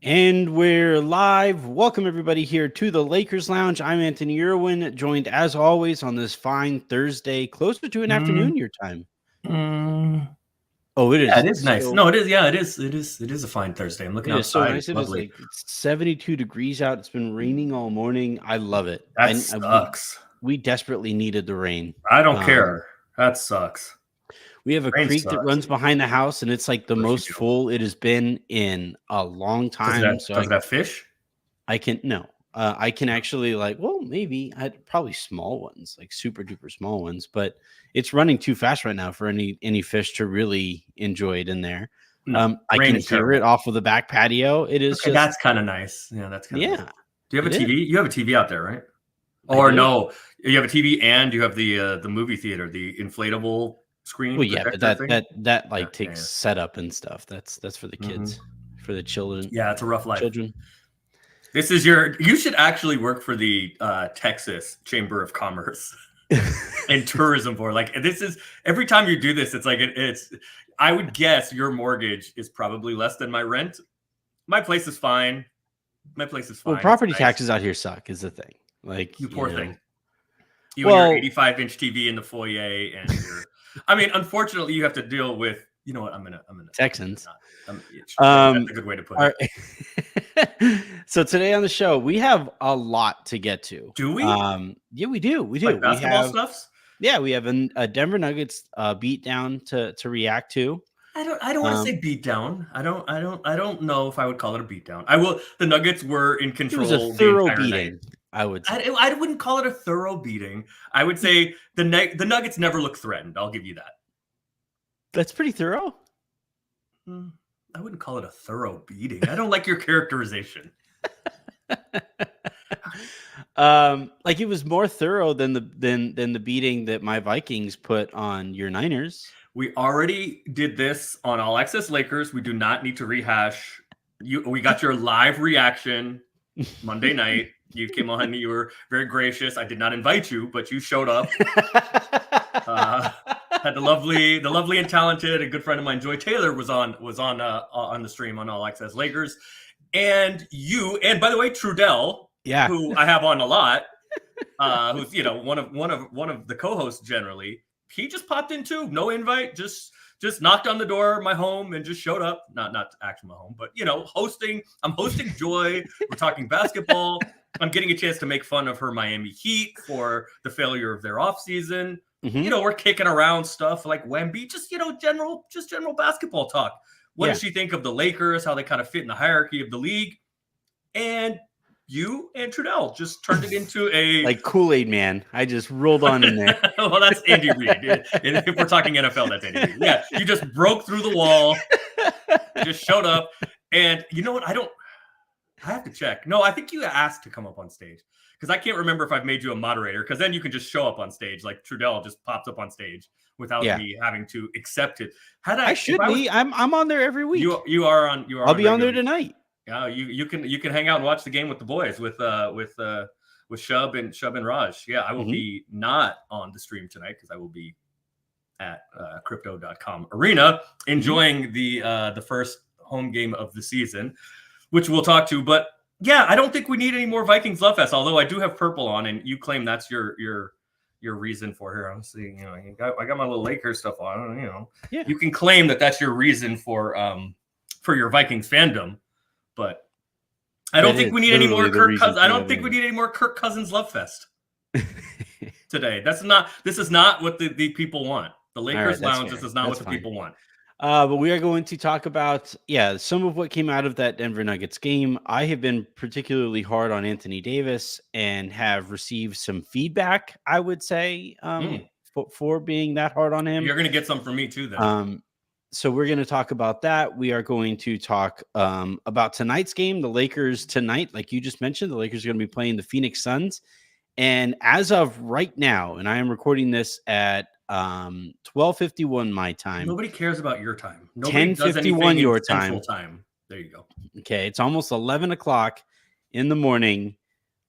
And we're live. Welcome everybody here to the Lakers Lounge. I'm Anthony Irwin, joined as always on this fine Thursday, closer to an Mm, afternoon your time. mm. Oh, it Yeah, is it is nice. so No, it is. Yeah, it is. It is a fine Thursday. I'm looking it is so outside. nice. It's It is lovely. like it's 72 degrees out. It's been raining all morning. I love it. That We sucks. desperately needed the rain. I don't Um, care. That sucks. we have a Rain creek that sucks. runs behind the house, and it's like the Of course you most do. full it has been in a long time. So Does it have fish? I can no. I can actually maybe I'd probably small ones, like super duper small ones, but it's running too fast right now for any fish to really enjoy it in there. No. I Rain can is hear it terrible. off of the back patio. It is Okay, just that's kind of nice. Yeah, that's kind of nice. yeah, Do you have it a is. TV? You have a TV out there, right? I Or do. no? You have a TV and you have the movie theater, the inflatable screen Well, yeah, but projector thing. that Yeah, like yeah, takes yeah. setup and stuff. That's for the kids, for the children. Yeah, it's a rough life. Children. This is you should actually work for the Texas Chamber of Commerce and Tourism Board. Like this is every time you do this, it's like it's. I would guess your mortgage is probably less than my rent. My place is fine. My place is Well, fine. It's property nice. taxes out here suck. Is the thing. Like You poor thing. You and Well, your 85-inch TV in the foyer, and your. I mean, unfortunately, you have to deal with. You know what? I'm gonna. Texans. That's a good way to put it. So today on the show, we have a lot to get to. Do we? Yeah, we do. We do. Like basketball stuffs. Yeah, we have a Denver Nuggets beat down to react to. I don't want to say beat down. I don't know if I would call it a beat down. I will. The Nuggets were in control. It was a thorough beating. Night. I would say. I wouldn't call it a thorough beating. I would say the Nuggets never look threatened. I'll give you that. That's pretty thorough. I wouldn't call it a thorough beating. I don't like your characterization. Like it was more thorough than the beating that my Vikings put on your Niners. We already did this on All Access Lakers. We do not need to rehash. We got your live reaction Monday night. You came on. You were very gracious. I did not invite you, but you showed up. Had the lovely and talented, a good friend of mine, Joy Taylor, was on the stream on All Access Lakers, and by the way, Trudell, yeah, who I have on a lot, who's one of the co-hosts generally. He just popped in too, no invite, just knocked on the door of my home and just showed up. Not actually my home, but hosting. I'm hosting Joy. We're talking basketball. I'm getting a chance to make fun of her Miami Heat for the failure of their offseason. Mm-hmm. We're kicking around stuff like Wemby, just general basketball talk. What does she think of the Lakers? How they kind of fit in the hierarchy of the league? And you and Trudell just turned it into a like Kool-Aid man. I just rolled on in there. Well, that's Andy Reid. If we're talking NFL, that's Andy Reid. Yeah, you just broke through the wall, just showed up, and you know what? I have to check. No, I think you asked to come up on stage because I can't remember if I've made you a moderator. Because then you can just show up on stage, like Trudell just pops up on stage without me having to accept it. I should be. I'm on there every week. You are on. I'll be on there tonight. Yeah, you can hang out and watch the game with the boys with Shub and Raj. Yeah, I will be not on the stream tonight because I will be at crypto.com arena enjoying the first home game of the season, which we'll talk to. But yeah, I don't think we need any more Vikings Love Fest. Although I do have purple on, and you claim that's your reason for here. Honestly, I got my little Lakers stuff on. You can claim that that's your reason for your Vikings fandom. But I don't think we need any more Kirk Cousins. I don't think we need any more Kirk Cousins Love Fest today. This is not what the people want. The Lakers Lounge, this is not what the people want. But we are going to talk about, some of what came out of that Denver Nuggets game. I have been particularly hard on Anthony Davis and have received some feedback, I would say, for being that hard on him. You're going to get some from me too, then. So we're going to talk about that. We are going to talk about tonight's game. The Lakers tonight, like you just mentioned, the Lakers are going to be playing the Phoenix Suns. And as of right now, and I am recording this at 12:51 my time. Nobody cares about your time. 10:51 your time. There you go. Okay, it's almost 11 o'clock in the morning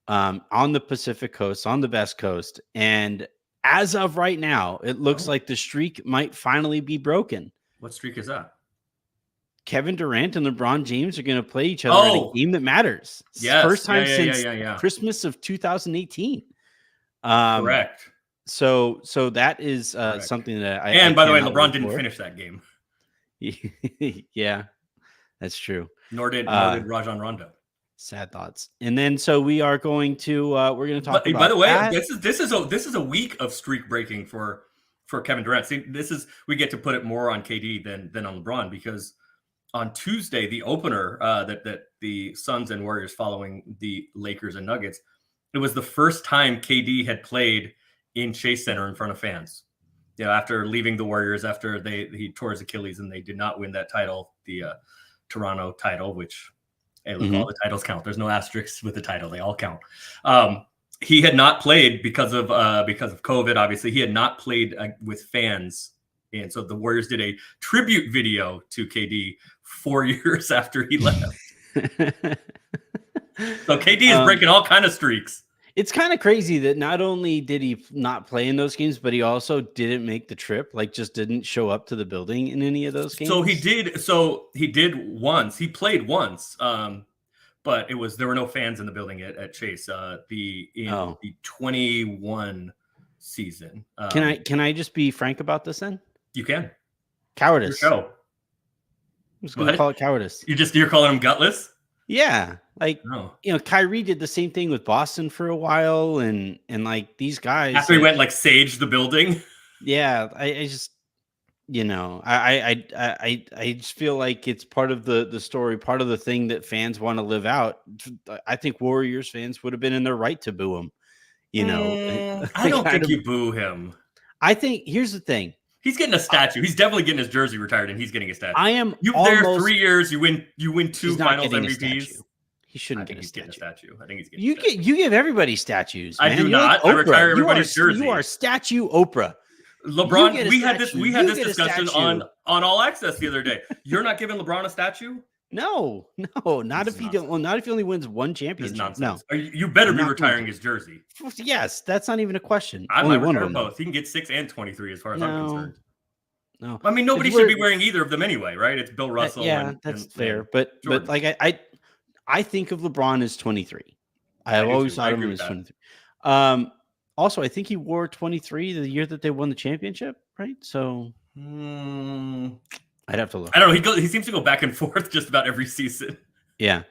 on the Pacific Coast, on the West Coast. And as of right now, it looks like the streak might finally be broken. What streak is that? Kevin Durant and LeBron James are going to play each other in a game that matters. Yes. First time since Christmas of 2018. Correct. So that is something that I. And by the way, LeBron didn't finish that game. Yeah, that's true. Nor did Rajon Rondo. Sad thoughts. And then so we are going to we're going to talk about. By the way, this is a week of streak breaking for Kevin Durant. See, we get to put it more on KD than on LeBron, because on Tuesday, the opener that the Suns and Warriors following the Lakers and Nuggets, it was the first time KD had played in Chase Center in front of fans. After leaving the Warriors, after he tore his Achilles and they did not win that title, the Toronto title, which, hey, look, all the titles count. There's no asterisks with the title; they all count. He had not played because of COVID. Obviously, he had not played with fans, and so the Warriors did a tribute video to KD 4 years after he left. So KD is breaking all kind of streaks. It's kind of crazy that not only did he not play in those games, but he also didn't make the trip, like just didn't show up to the building in any of those games. So he did once. He played once, but there were no fans in the building at Chase. The 21 season. Can I just be frank about this then? You can. Cowardice. Your show. I'm just going to call it cowardice. You're calling him gutless? Yeah. Like, Kyrie did the same thing with Boston for a while. And like these guys. After he went sage the building. Yeah. I just, I just feel like it's part of the story, part of the thing that fans want to live out. I think Warriors fans would have been in their right to boo him. I don't think you boo him. I think here's the thing. He's getting a statue. He's definitely getting his jersey retired, and he's getting a statue. I am. You've there 3 years. You win 2 Finals MVPs. He shouldn't get a statue. I think he's getting. You give everybody statues. Man. I do not. I retire everybody's jersey. You are statue Oprah. LeBron. We had this discussion on All Access the other day. You're not giving LeBron a statue? No, not if he don't. Well, not if he only wins one championship. No, you better be retiring his jersey. Yes, that's not even a question. I might retire both. He can get 6 and 23 as far as I'm concerned. No, I mean nobody should be wearing either of them anyway, right? It's Bill Russell. That's fair. But like I think of LeBron as 23. I've always thought of him as 23. Also, I think he wore 23 the year that they won the championship, right? So. I'd have to look. I don't know. He seems to go back and forth just about every season. Yeah.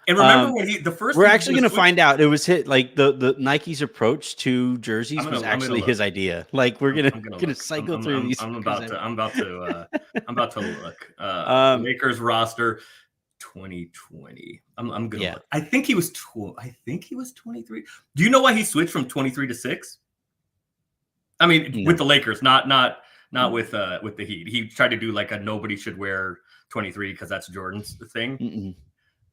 And remember when the first we're actually going to find out. It was the Nike's approach to jerseys was actually his idea. Like we're going to cycle through these. I'm about to look. Lakers roster 2020. I'm going to look. I think he was 23. Do you know why he switched from 23 to 6? I mean, with the Lakers, not with the Heat. He tried to do like a nobody should wear 23 because that's Jordan's thing. Mm-mm.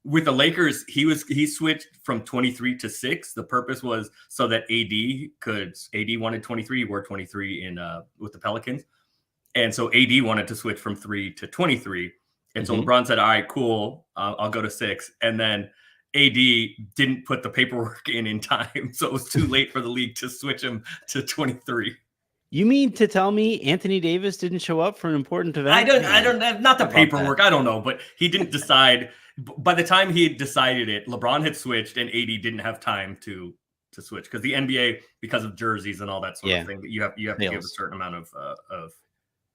With the Lakers, he switched from 23 to 6. The purpose was so that AD wanted 23, he wore 23 in with the Pelicans. And so AD wanted to switch from 3 to 23. And so LeBron said, all right, cool, I'll go to 6. And then AD didn't put the paperwork in time. So it was too late for the league to switch him to 23. You mean to tell me Anthony Davis didn't show up for an important event? I don't, not the paperwork. I don't know, but he didn't decide. By the time he had decided it, LeBron had switched and AD didn't have time to switch because the NBA, because of jerseys and all that sort of thing, you have to give a certain amount of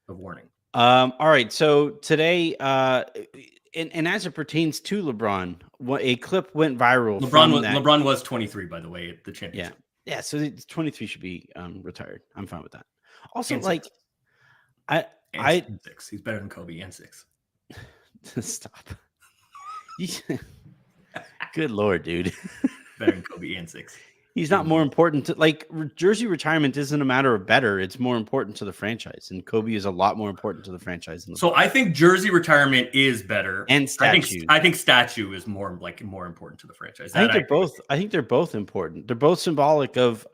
warning. All right. So today, and as it pertains to LeBron, a clip went viral. LeBron was 23, by the way, at the championship. Yeah, so 23 should be retired. I'm fine with that. Also, and like, 6. He's better than Kobe and 6. Stop. Good Lord, dude. Better than Kobe and 6. He's not more important to jersey retirement isn't a matter of better. It's more important to the franchise, and Kobe is a lot more important to the franchise. So I think jersey retirement is better, and statue. I think statue is more important to the franchise. I think they're both important. They're both symbolic of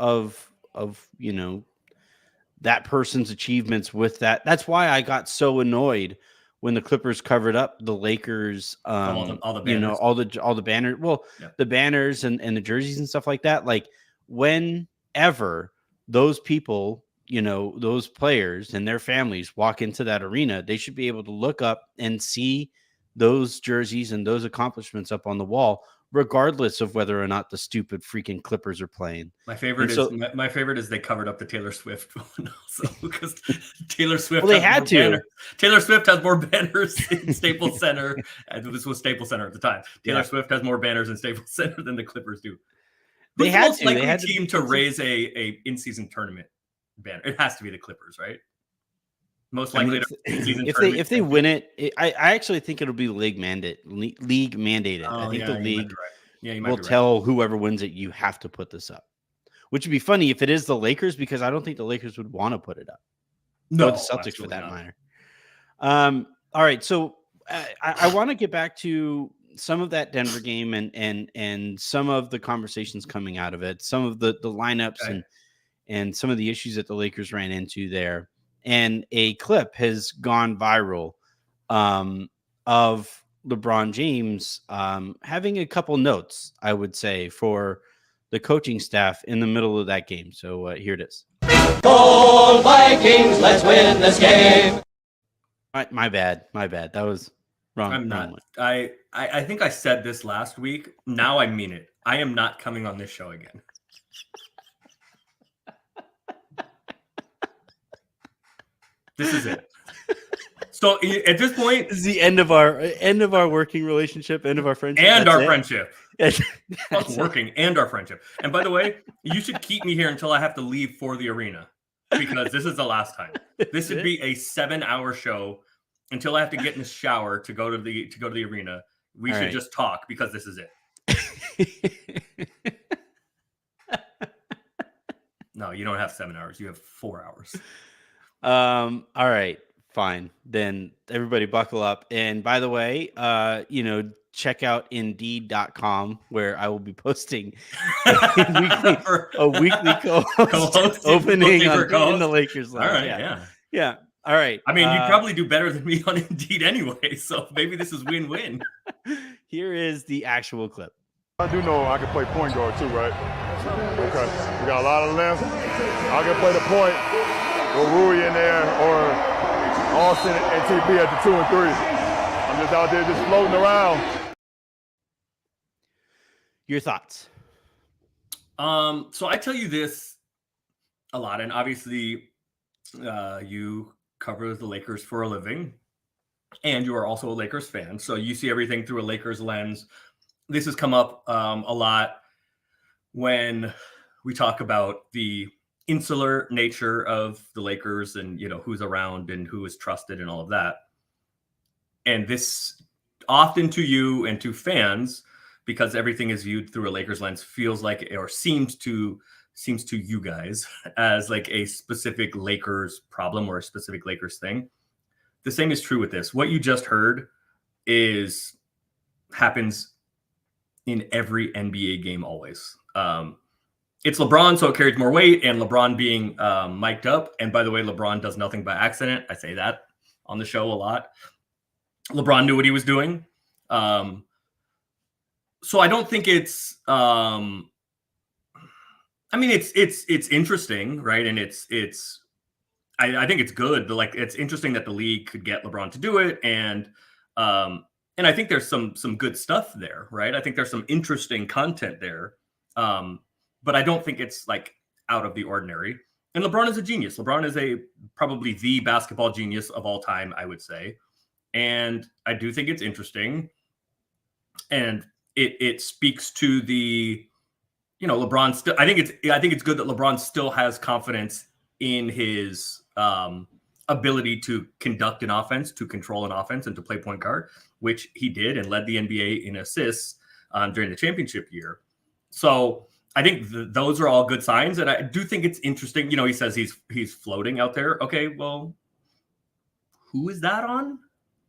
that person's achievements with that. That's why I got so annoyed when the Clippers covered up the Lakers, all the banners. all the banners, the banners and the jerseys and stuff like that. Like whenever those people, those players and their families walk into that arena, they should be able to look up and see those jerseys and those accomplishments up on the wall, regardless of whether or not the stupid freaking Clippers are playing. My favorite is they covered up the Taylor Swift one also, because Taylor Swift Well, they had to. Banners. Taylor Swift has more banners in Staples Center. And this was Staples Center at the time. Taylor Swift has more banners in Staples Center than the Clippers do. Who's the most likely team to raise a in-season tournament banner? It has to be the Clippers, right? Most likely if they win it, I actually think it'll be league mandated. I think the league will tell whoever wins it, you have to put this up. Which would be funny if it is the Lakers, because I don't think the Lakers would want to put it up. No, the Celtics for that matter. All right, so I want to get back to some of that Denver game and some of the conversations coming out of it, some of the lineups and some of the issues that the Lakers ran into there. And a clip has gone viral of LeBron James having a couple notes, I would say, for the coaching staff in the middle of that game. So here it is. Go Vikings, let's win this game. My bad. That was wrong. I'm not. I think I said this last week. Now I mean it. I am not coming on this show again. This is it. So at this point, this is the end of our working relationship, end of our friendship, and our friendship. Working and our friendship. And by the way, you should keep me here until I have to leave for the arena, because this is the last time. This should be a 7-hour show until I have to get in the shower to go to the arena. We should just talk, because this is it. No, you don't have 7 hours. You have 4 hours. All right, fine. Then everybody buckle up. And by the way, check out Indeed.com, where I will be posting a weekly co-host opening in the Lakers line. All right, yeah. All right. I mean, you probably do better than me on Indeed anyway, so maybe this is win-win. Here is the actual clip. I do know I can play point guard too, right? Okay. We got a lot of length. I can play the point. With Rui in there, or Austin and TP at the 2 and 3. I'm just out there just floating around. Your thoughts? So I tell you this a lot, and obviously you cover the Lakers for a living, and you are also a Lakers fan, so you see everything through a Lakers lens. This has come up a lot when we talk about the insular nature of the Lakers and, who's around and who is trusted and all of that. And this often to you and to fans, because everything is viewed through a Lakers lens, feels like, or seems to you guys as like a specific Lakers problem or a specific Lakers thing. The same is true with this. What you just heard happens in every NBA game always. It's LeBron, so it carries more weight, and LeBron being mic'd up. And by the way, LeBron does nothing by accident. I say that on the show a lot. LeBron knew what he was doing. So I don't think it's it's interesting, right? And I think it's good. Like, it's interesting that the league could get LeBron to do it. And I think there's some good stuff there, right? I think there's some interesting content there. But I don't think it's like out of the ordinary. And LeBron is a genius. LeBron is probably the basketball genius of all time, I would say. And I do think it's interesting. And it speaks to the, LeBron still, I think it's good that LeBron still has confidence in his ability to conduct an offense, to control an offense, and to play point guard, which he did and led the NBA in assists during the championship year. So I think those are all good signs. And I do think it's interesting. He says he's floating out there. Okay, well, who is that on?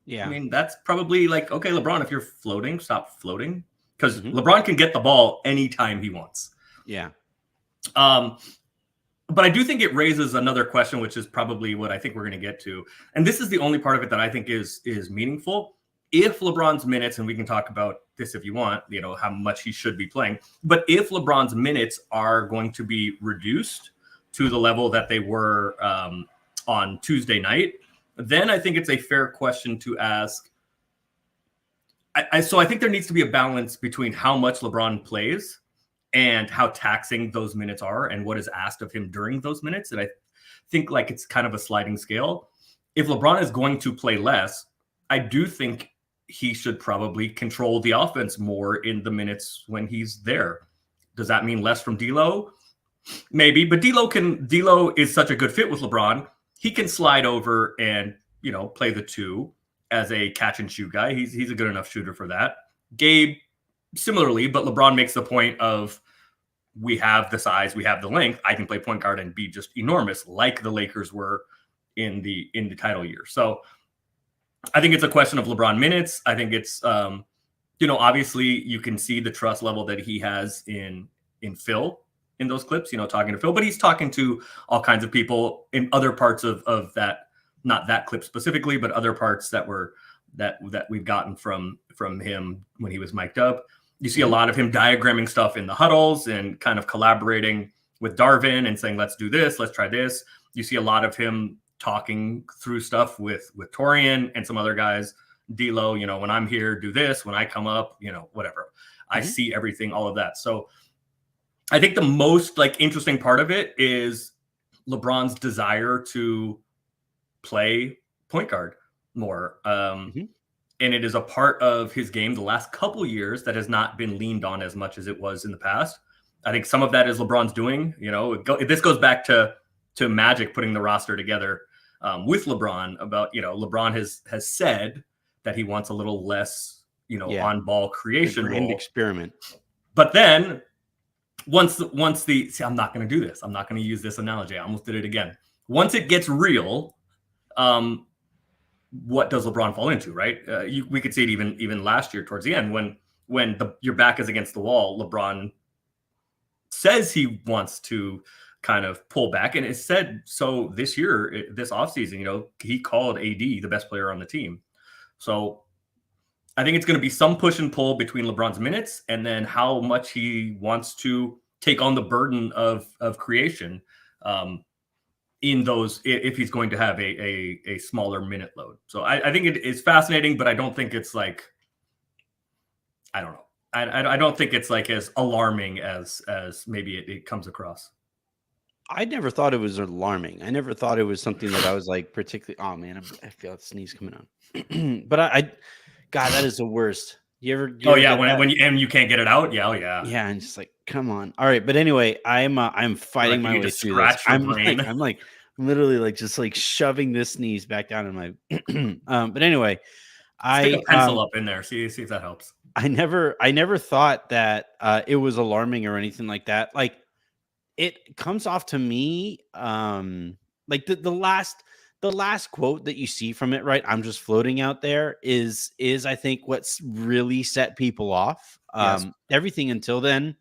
Yeah. I mean, that's probably like, okay, LeBron, if you're floating, stop floating. Because LeBron can get the ball anytime he wants. Yeah. But I do think it raises another question, which is probably what I think we're going to get to. And this is the only part of it that I think is meaningful. If LeBron's minutes, and we can talk about this if you want, how much he should be playing. But if LeBron's minutes are going to be reduced to the level that they were on Tuesday night, then I think it's a fair question to ask, So I think there needs to be a balance between how much LeBron plays and how taxing those minutes are and what is asked of him during those minutes. And I think like it's kind of a sliding scale. If LeBron is going to play less, I do think he should probably control the offense more in the minutes when he's there. Does that mean less from D'Lo? Maybe, but D'Lo is such a good fit with LeBron. He can slide over and, play the 2 as a catch and shoot guy. He's a good enough shooter for that. Gabe, similarly, but LeBron makes the point of we have the size, we have the length. I can play point guard and be just enormous, like the Lakers were in the title year. So I think it's a question of LeBron minutes. I think it's obviously you can see the trust level that he has in Phil in those clips, talking to Phil, but he's talking to all kinds of people in other parts of that, not that clip specifically, but other parts that we've gotten from him when he was mic'd up. You see a lot of him diagramming stuff in the huddles and kind of collaborating with Darvin and saying, let's do this, let's try this. You see a lot of him talking through stuff with Torian and some other guys. D'Lo, when I'm here, do this. When I come up, whatever. I see everything, all of that. So I think the most interesting part of it is LeBron's desire to play point guard more. And it is a part of his game the last couple years that has not been leaned on as much as it was in the past. I think some of that is LeBron's doing. This goes back to Magic putting the roster together with LeBron about, LeBron has said that he wants a little less, on ball creation role. Experiment. But then once I'm not going to do this. I'm not going to use this analogy. I almost did it again. Once it gets real, what does LeBron fall into, right? We could see it even last year towards the end when your back is against the wall. LeBron says he wants to kind of pull back, and it said so this year, this offseason. He called AD the best player on the team. So I think it's going to be some push and pull between LeBron's minutes and then how much he wants to take on the burden of creation. In those, if he's going to have a smaller minute load. So I think it is fascinating, but I don't think it's I don't know. I don't think it's as alarming as maybe it comes across. I never thought it was alarming. I never thought it was something that I was particularly, oh man, I feel a sneeze coming on. But God, that is the worst. You ever when you can't get it out? Yeah, oh yeah. Yeah, and just come on. All right, but anyway, I'm fighting my way through this. I'm literally just shoving this sneeze back down in my but anyway, stick a pencil up in there. See if that helps. I never thought that it was alarming or anything like that. It comes off to me the last quote that you see from it, right? I'm just floating out there is I think what's really set people off. Yes. Everything until then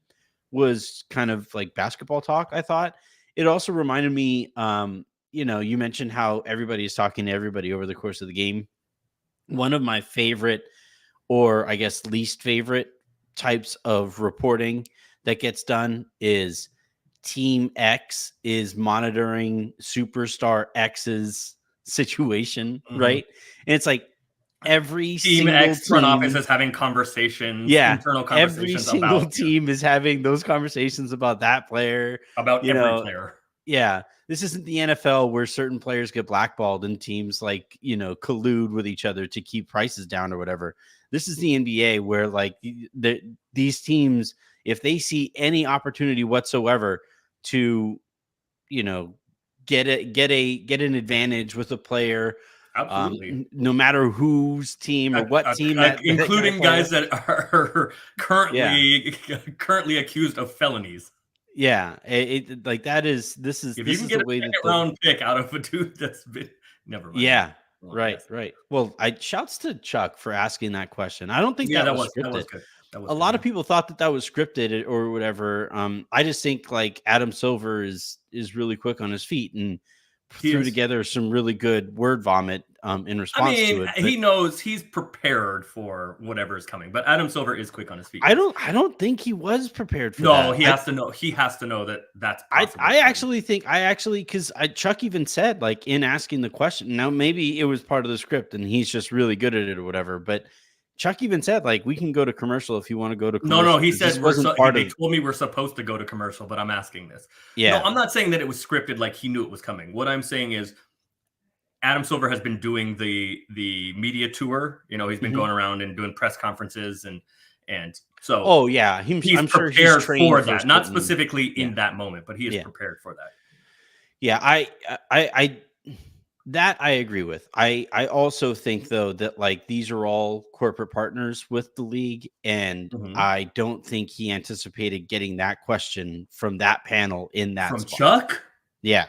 was kind of like basketball talk. I thought it also reminded me, you mentioned how everybody is talking to everybody over the course of the game. One of my favorite, or I guess least favorite types of reporting that gets done is Team X is monitoring superstar X's situation, right? And it's every Team X front office is having conversations, internal conversations. Every single team is having those conversations about that player, about every player. Yeah, this isn't the NFL where certain players get blackballed and teams collude with each other to keep prices down or whatever. This is the NBA where these teams, if they see any opportunity whatsoever to, get an advantage with a player, absolutely, no matter whose team or what team, including guys that are currently accused of felonies. Yeah, this is if you can get a second round pick out of a dude that's been never mind. Yeah. Right. Well, shouts to Chuck for asking that question. I don't think that was scripted. That was good. A lot of people thought that was scripted or whatever. I just think Adam Silver is really quick on his feet and threw together some really good word vomit in response to it. He knows he's prepared for whatever is coming, but Adam Silver is quick on his feet. I don't think he was prepared for that. No, he has to know. He has to know that that's possible. I actually think because Chuck even said in asking the question. Now maybe it was part of the script and he's just really good at it or whatever, but Chuck even said, like, we can go to commercial if you want to go to commercial. No, he said they told me we're supposed to go to commercial, but I'm asking this. Yeah. No, I'm not saying that it was scripted like he knew it was coming. What I'm saying is Adam Silver has been doing the media tour. He's been going around and doing press conferences and so. Oh yeah, I'm sure he's trained for that, not specifically in that moment, but he is prepared for that. Yeah, I that I agree with. I also think though that like these are all corporate partners with the league, and I don't think he anticipated getting that question from that panel in that from spot. Chuck. Yeah.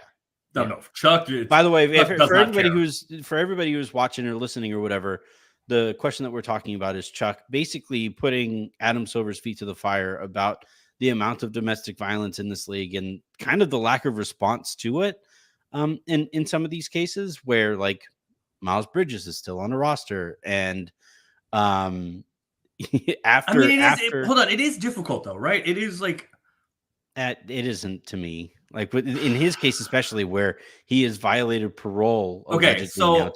No, Chuck. By the way, for everybody who's watching or listening or whatever, the question that we're talking about is Chuck basically putting Adam Silver's feet to the fire about the amount of domestic violence in this league and kind of the lack of response to it. In some of these cases where like Miles Bridges is still on the roster and hold on, it is difficult though, right? It is like it isn't to me. Like in his case, especially where he has violated parole. Okay, so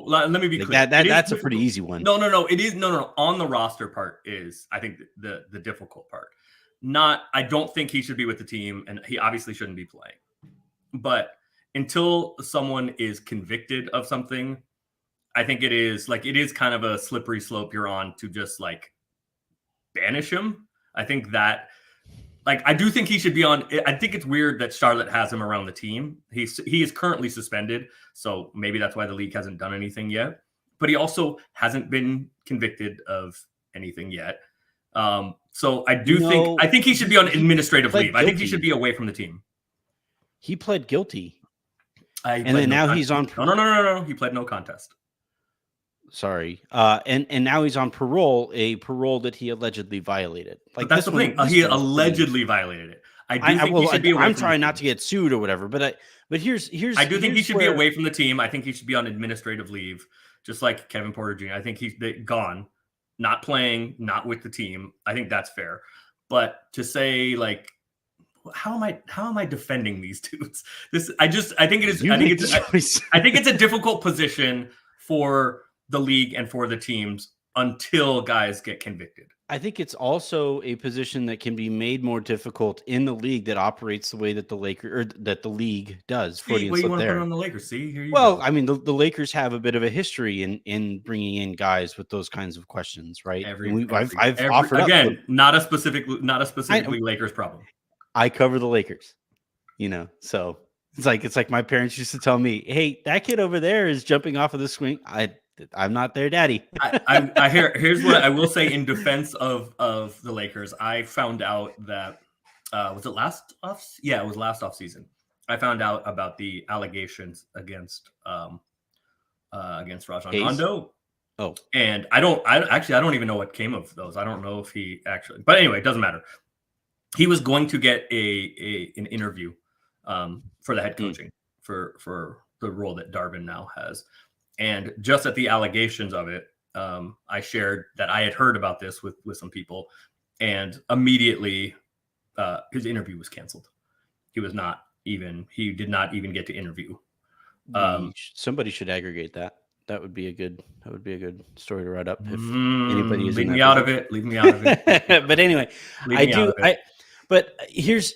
let me be clear. That's a pretty easy one. No. It is no. On the roster part is I think the difficult part. I don't think he should be with the team, and he obviously shouldn't be playing. But until someone is convicted of something, I think it is kind of a slippery slope you're on to just like banish him. I think that. Like, I do think he should be on. I think it's weird that Charlotte has him around the team. He is currently suspended, so maybe that's why the league hasn't done anything yet. But he also hasn't been convicted of anything yet. So I think he should be on administrative leave. I think he should be away from the team. He pled guilty, and then now he's on. No. He pled no contest. Sorry. And now he's on parole, a parole that he allegedly violated. Like but that's the thing. He allegedly violated it. I'm trying not to get sued or whatever, but here's I do think he should be away from the team. I think he should be on administrative leave, just like Kevin Porter Jr. I think he's gone, not playing, not with the team. I think that's fair. But to say like, how am I defending these dudes? I think it's a difficult position for the league and for the teams until guys get convicted. I think it's also a position that can be made more difficult in the league that operates the way that the league does. What do you want to put on the Lakers? See, here you go. Go. I mean, the Lakers have a bit of a history in bringing in guys with those kinds of questions, right? I've offered again, not a specifically Lakers problem. I cover the Lakers, so it's like my parents used to tell me, "Hey, that kid over there is jumping off of the swing." I'm not their daddy. Here's what I will say in defense of the Lakers. I found out that was it last off? Yeah, it was last off season. I found out about the allegations against Rajon Rondo. Oh, and I don't even know what came of those. I don't know if he actually, but anyway, it doesn't matter. He was going to get an interview for the head coaching for the role that Darvin now has. And just at the allegations of it, I shared that I had heard about this with some people, and immediately his interview was canceled. He did not even get to interview. Somebody should aggregate that. That would be a good story to write up. If anybody is leave me out of it. But anyway, but here's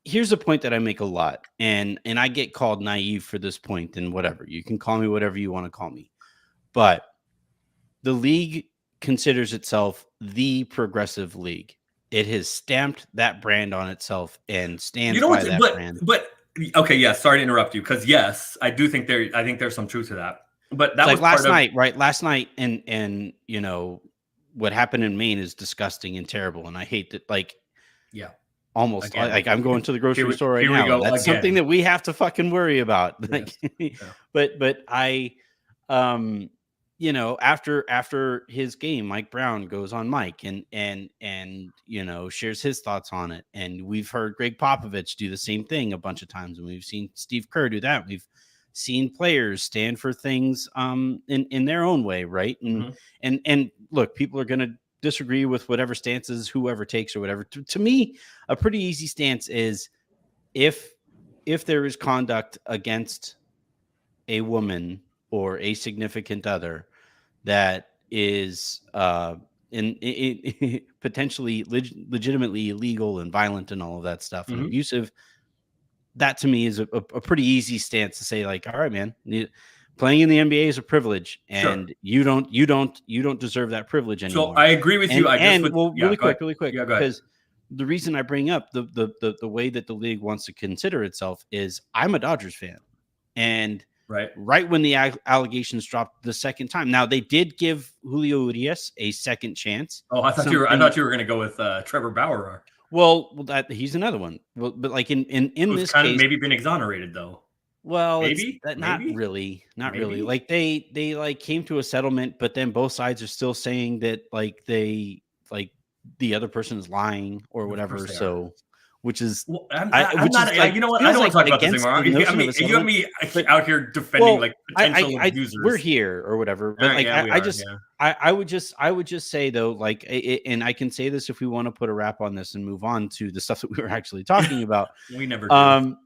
here's a point that I make a lot, and I get called naive for this point, and whatever. You can call me whatever you want to call me. But the league considers itself the progressive league. It has stamped that brand on itself and stands by that brand. But okay, yeah, sorry to interrupt you, because yes, I think there's some truth to that. But that was like last night, right? Last night, and what happened in Maine is disgusting and terrible, and I hate that. Like, yeah. Almost again. Like I'm going to the grocery store right now. That's something that we have to fucking worry about. Yes. Like, but I, after his game, Mike Brown goes on Mike and shares his thoughts on it. And we've heard Greg Popovich do the same thing a bunch of times, and we've seen Steve Kerr do that. We've seen players stand for things in their own way, right? And look, people are going to disagree with whatever stances whoever takes or whatever. To me, a pretty easy stance is if there is conduct against a woman or a significant other that is potentially legitimately illegal and violent and all of that stuff and abusive, that to me is a pretty easy stance to say, like, all right, man, playing in the NBA is a privilege, and you don't deserve that privilege anymore. So I agree with you. Really quick, because the reason I bring up the way that the league wants to consider itself is I'm a Dodgers fan, and right when the allegations dropped the second time, now they did give Julio Urias a second chance. Oh, I thought you were going to go with Trevor Bauer. Well, that he's another one. Well, but like in this kind case, of maybe been exonerated though. Well, not really. Like they like came to a settlement, but then both sides are still saying that like the other person is lying or whatever. So, which is you know what? I don't want to talk about this anymore. You have me out here defending like potential abusers. We're here or whatever. But like I would just say though, like, and I can say this if we want to put a wrap on this and move on to the stuff that we were actually talking about. We never do.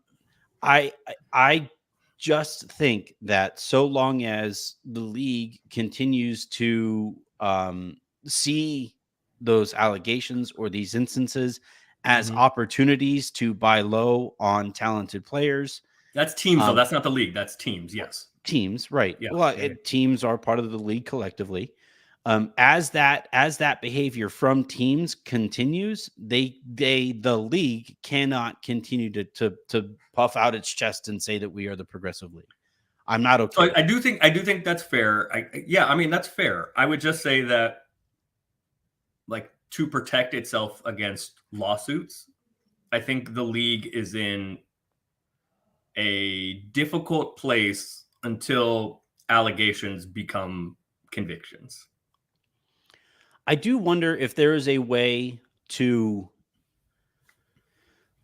I just think that so long as the league continues to see those allegations or these instances as opportunities to buy low on talented players. That's teams, though. That's not the league. That's teams. Yes. Teams. Right. Yeah, well, teams are part of the league collectively. As that behavior from teams continues, the league cannot continue to puff out its chest and say that we are the progressive league. I'm not okay. So I do think that's fair. I mean, that's fair. I would just say that, like, to protect itself against lawsuits, I think the league is in a difficult place until allegations become convictions. I do wonder if there is a way to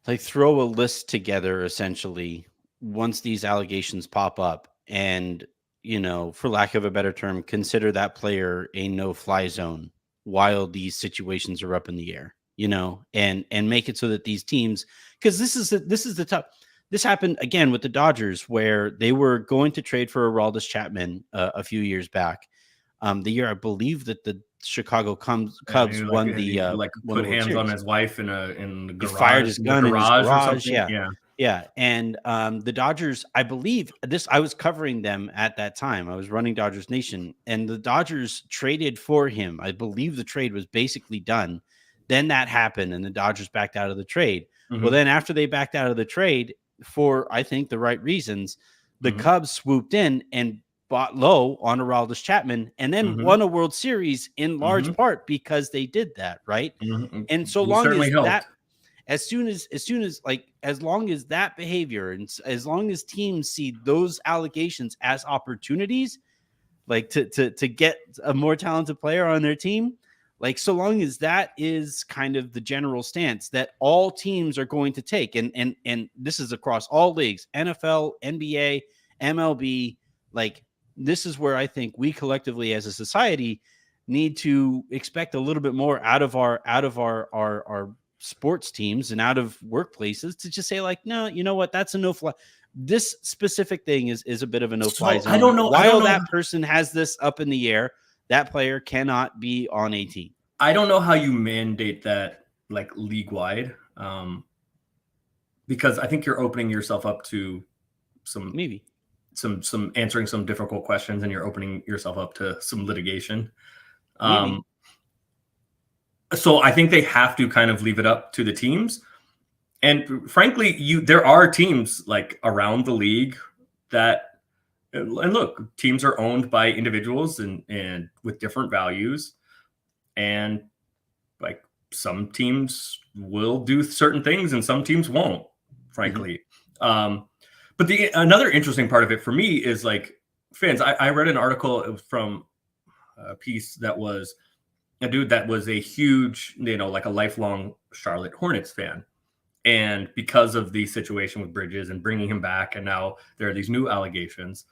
like throw a list together, essentially, once these allegations pop up and, you know, for lack of a better term, consider that player a no-fly zone while these situations are up in the air, you know, and make it so that these teams, because this is the tough. This happened again with the Dodgers, where they were going to trade for Aroldis Chapman a few years back. The year I believe that the Chicago Cubs won the put hands on his wife in the garage. He fired his gun in his garage. Yeah. And the Dodgers, I believe I was covering them at that time. I was running Dodgers Nation, and the Dodgers traded for him. I believe the trade was basically done. Then that happened, and the Dodgers backed out of the trade. Well, then after they backed out of the trade for, I think, the right reasons, the Cubs swooped in and bought low on Aroldis Chapman, and then won a World Series in large part because they did that, right? And so long as that, as long as that behavior and as long as teams see those allegations as opportunities, like to get a more talented player on their team, like so long as that is kind of the general stance that all teams are going to take, and this is across all leagues, NFL, NBA, MLB, like this is where I think we collectively as a society need to expect a little bit more out of our sports teams and out of workplaces to just say, like, no, you know what? That's a no-fly. This specific thing is a bit of a no-fly zone. I don't know. While that person has this up in the air, that player cannot be on a team. I don't know how you mandate that, like, league-wide, because I think you're opening yourself up to some answering some difficult questions, and you're opening yourself up to some litigation. So I think they have to kind of leave it up to the teams. And frankly, there are teams like around the league that, and look, teams are owned by individuals and with different values. And like some teams will do certain things and some teams won't, frankly. But another interesting part of it for me is like fans. I read an article from a piece that was a dude that was a huge, like a lifelong Charlotte Hornets fan. And because of the situation with Bridges and bringing him back, and now there are these new allegations,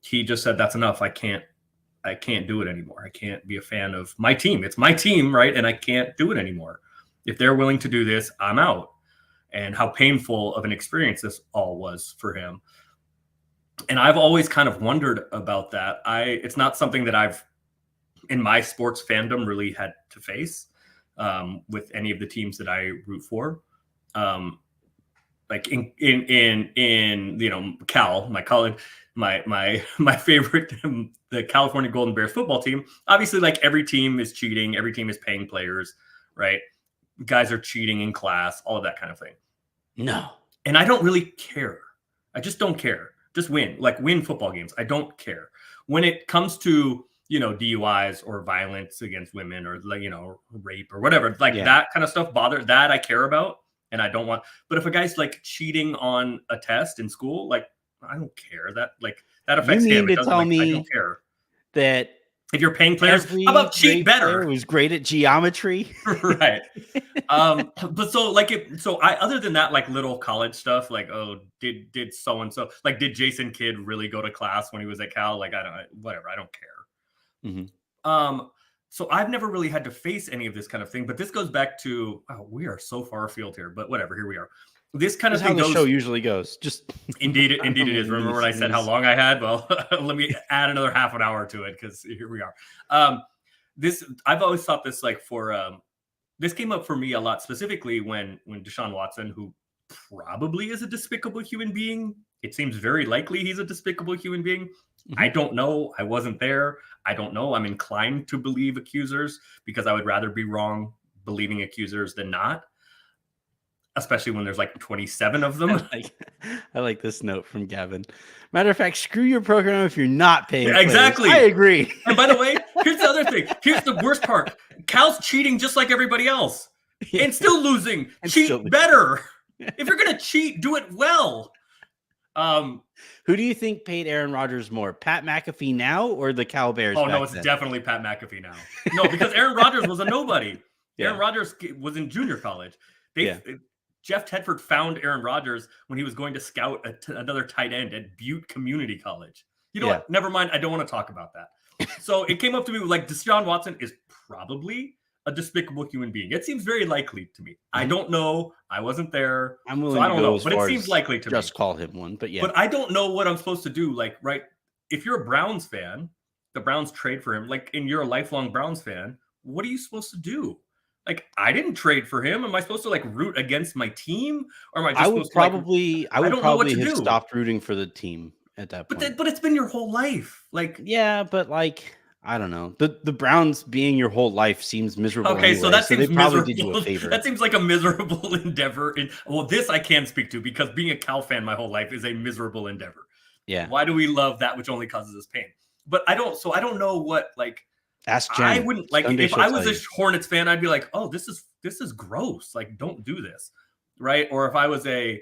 he just said, that's enough. I can't do it anymore. I can't be a fan of my team. It's my team, right? And I can't do it anymore. If they're willing to do this, I'm out. And how painful of an experience this all was for him. And I've always kind of wondered about that. It's not something that I've in my sports fandom really had to face with any of the teams that I root for. Like in Cal, my college, my favorite, the California Golden Bears football team. Obviously, like every team is cheating, every team is paying players, right? Guys are cheating in class, all of that kind of thing. No, and I don't really care. I just don't care. Just win football games. I don't care when it comes to DUIs or violence against women or rape or whatever, that kind of stuff. That I care about. And I don't want, but if a guy's like cheating on a test in school, like I don't care. That affects him. You mean to tell me I don't care that if you're paying players, how about cheat better? Was great at geometry, right? But so other than that, like little college stuff, like did so and so, like did Jason Kidd really go to class when he was at Cal? Like I don't care. Mm-hmm. So I've never really had to face any of this kind of thing, but this goes back to we are so far afield here, but whatever, here we are. This kind of thing goes. How the show usually goes. Just indeed it is. Remember when I said how long I had? Well, let me add another half an hour to it because here we are. I've always thought this this came up for me a lot, specifically when Deshaun Watson, who probably is a despicable human being. It seems very likely he's a despicable human being. Mm-hmm. I don't know. I wasn't there. I don't know. I'm inclined to believe accusers because I would rather be wrong believing accusers than not, especially when there's like 27 of them. I like this note from Gavin. Matter of fact, screw your program if you're not paying. Exactly. Players. I agree. And by the way, here's the other thing. Here's the worst part. Cal's cheating just like everybody else and still losing. Cheat better. If you're going to cheat, do it well. Who do you think paid Aaron Rodgers more, Pat McAfee now or the Cal Bears? Oh no, it's definitely Pat McAfee now. No, because Aaron Rodgers was a nobody. Aaron Rodgers was in junior college. Jeff Tedford found Aaron Rodgers when he was going to scout another tight end at Butte Community College. You know what? Never mind. I don't want to talk about that. So it came up to me like Deshaun Watson is probably a despicable human being. It seems very likely to me. I don't know. I wasn't there. I'm willing I to don't go know, as but far it seems likely to just call him one. But But I don't know what I'm supposed to do. Like, right? If you're a Browns fan, the Browns trade for him. Like, and you're a lifelong Browns fan, what are you supposed to do? Like, I didn't trade for him. Am I supposed to like root against my team, or am I just supposed to? I would probably have stopped rooting for the team at that point. But it's been your whole life. Like, yeah, but like. I don't know. The Browns being your whole life seems miserable. Okay, anyway, so that seems they probably miserable. Did you a favor. That seems like a miserable endeavor. Well, this I can speak to because being a Cal fan my whole life is a miserable endeavor. Yeah. Why do we love that which only causes us pain? But I don't. So I don't know what like. Ask Jen. I wouldn't like if I was a Hornets fan. I'd be like, oh, this is gross. Like, don't do this, right? Or if I was I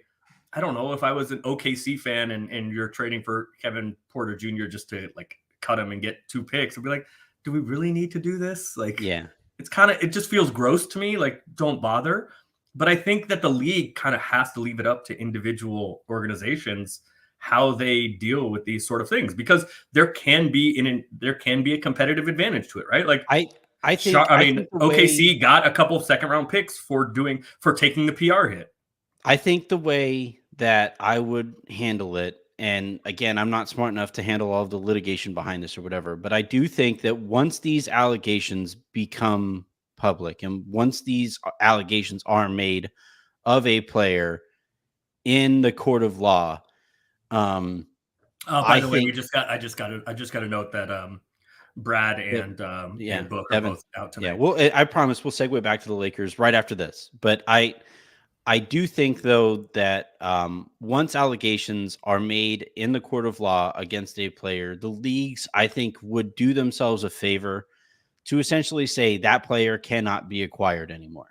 don't know, if I was an OKC fan and you're trading for Kevin Porter Jr. just to like cut him and get 2 picks, I'd be like, do we really need to do this? Like, it just feels gross to me. Like, don't bother. But I think that the league kind of has to leave it up to individual organizations how they deal with these sort of things, because there can be a competitive advantage to it, right? Like, I think OKC got a couple of second-round picks for taking the PR hit. I think the way that I would handle it. And again, I'm not smart enough to handle all of the litigation behind this or whatever, but I do think that once these allegations become public and once these allegations are made of a player in the court of law, by the way, I just got to note that Brad and Book are both out tonight. Yeah, well, I promise we'll segue back to the Lakers right after this, but I do think, though, that once allegations are made in the court of law against a player, the leagues, I think, would do themselves a favor to essentially say that player cannot be acquired anymore.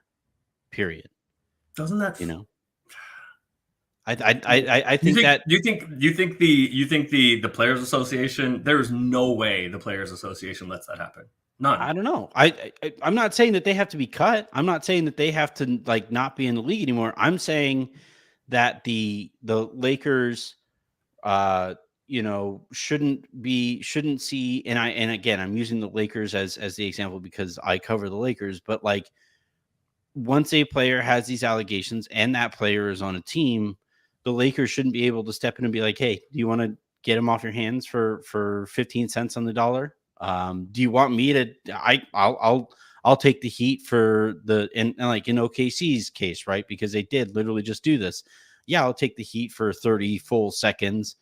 Period. Doesn't that I think that you think the Players Association? There's no way the Players Association lets that happen. None. I don't know. I'm not saying that they have to be cut. I'm not saying that they have to like not be in the league anymore. I'm saying that the Lakers, shouldn't see. And again, I'm using the Lakers as the example because I cover the Lakers. But like, once a player has these allegations and that player is on a team, the Lakers shouldn't be able to step in and be like, "Hey, do you want to get him off your hands for 15 cents on the dollar?" Do you want me to? I'll take the heat for and like in OKC's case, right? Because they did literally just do this. Yeah, I'll take the heat for 30 full seconds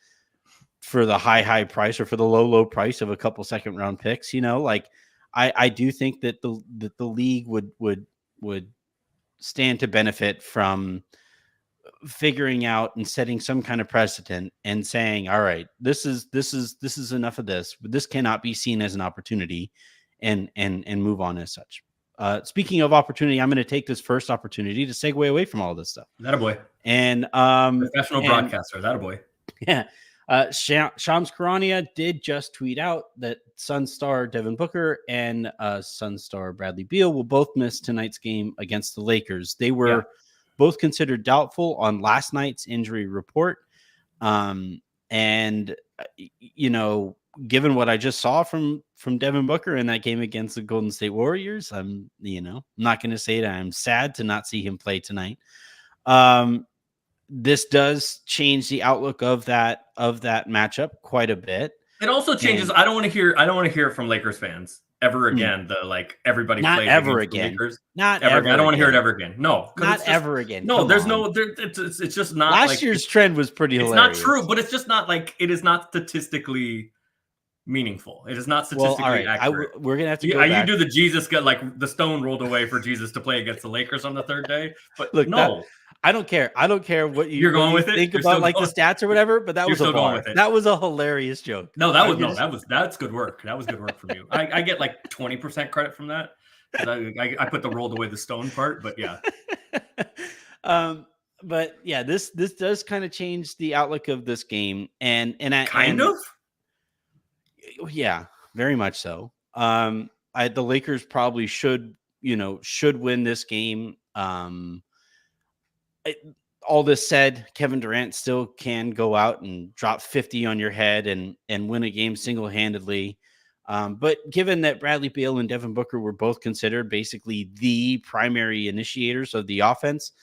for the high price or for the low price of a couple second round picks. Like I do think that the league would stand to benefit from figuring out and setting some kind of precedent and saying, all right, this is enough of this, but this cannot be seen as an opportunity and move on as such. Speaking of opportunity, I'm going to take this first opportunity to segue away from all this stuff. That a boy. And professional broadcaster. That a boy. Yeah. Shams Charania did just tweet out that Sun star Devin Booker and Sun star Bradley Beal will both miss tonight's game against the Lakers. They were both considered doubtful on last night's injury report. And given what I just saw from Devin Booker in that game against the Golden State Warriors, I'm not going to say that I'm sad to not see him play tonight. This does change the outlook of that matchup quite a bit. It also changes. I don't want to hear from Lakers fans ever again. Everybody not plays ever against again. the Lakers. Not ever. Again. I don't want to hear it ever again. No, not ever again. No, Come there's on. no. It's just not. Last year's trend was pretty hilarious. It's not true, but it's just not it is not statistically meaningful. It is not statistically accurate. We're gonna have to go back. You do the Jesus the stone rolled away for Jesus to play against the Lakers on the third day, but look, no. I don't care. I don't care what you're going with think about the stats or whatever, but that was a bar. That was a hilarious joke. That's good work. That was good work from you. I get 20% credit from that. I put the rolled away the stone part, but yeah. But yeah, this does kind of change the outlook of this game, and yeah, very much so. The Lakers probably should win this game. All this said, Kevin Durant still can go out and drop 50 on your head and win a game single-handedly. But given that Bradley Beal and Devin Booker were both considered basically the primary initiators of the offense,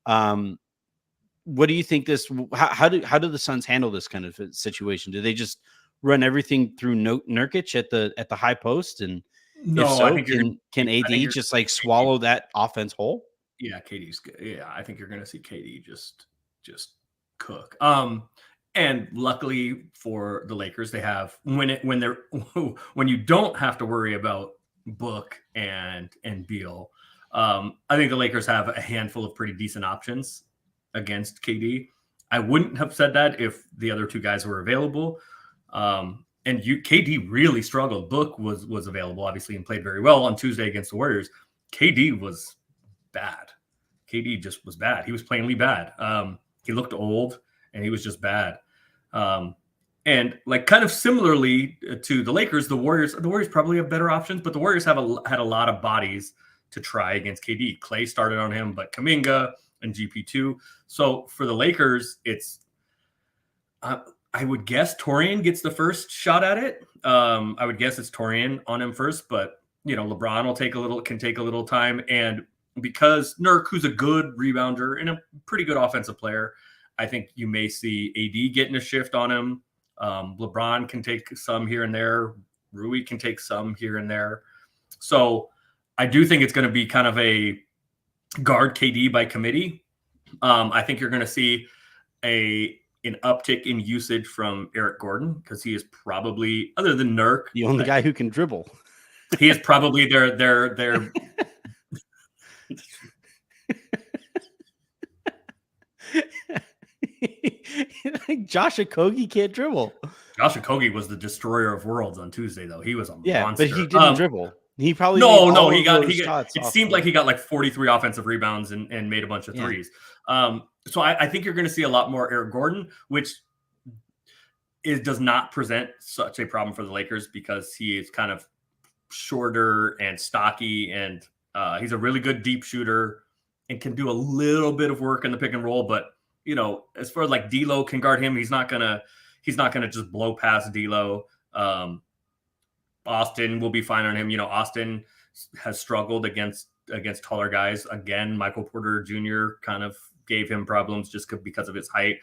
what do you think how do the Suns handle this kind of situation? Do they just run everything through Nurkic at the high post? And if so, can AD just swallow that offense whole? Yeah, I think you're going to see KD just cook. And luckily for the Lakers, they have when you don't have to worry about Book and Beal. I think the Lakers have a handful of pretty decent options against KD. I wouldn't have said that if the other two guys were available. KD really struggled. Book was available, obviously, and played very well on Tuesday against the Warriors. KD was bad. KD just was bad. He was plainly bad. He looked old and he was just bad. And kind of similarly to the Lakers, the Warriors probably have better options, but the Warriors had a lot of bodies to try against KD. Clay started on him, but Kuminga and GP2. So for the Lakers, it's I would guess Torian gets the first shot at it. I would guess it's Torian on him first, but LeBron can take a little time. And because Nurk, who's a good rebounder and a pretty good offensive player, I think you may see AD getting a shift on him. LeBron can take some here and there. Rui can take some here and there. So I do think it's going to be kind of a guard KD by committee. I think you're going to see an uptick in usage from Eric Gordon because he is probably, other than Nurk, the only guy who can dribble. He is probably their Josh Okogie can't dribble. Josh Okogie was the destroyer of worlds on Tuesday, though. He was a monster. But he didn't dribble. He probably it seemed like he got 43 offensive rebounds and made a bunch of threes. So I think you're going to see a lot more Eric Gordon, which does not present such a problem for the Lakers because he is kind of shorter and stocky, and he's a really good deep shooter and can do a little bit of work in the pick and roll. But as far as D'Lo can guard him, he's not gonna just blow past D'Lo. Austin will be fine on him. Austin has struggled against taller guys. Again, Michael Porter Jr. kind of gave him problems just because of his height,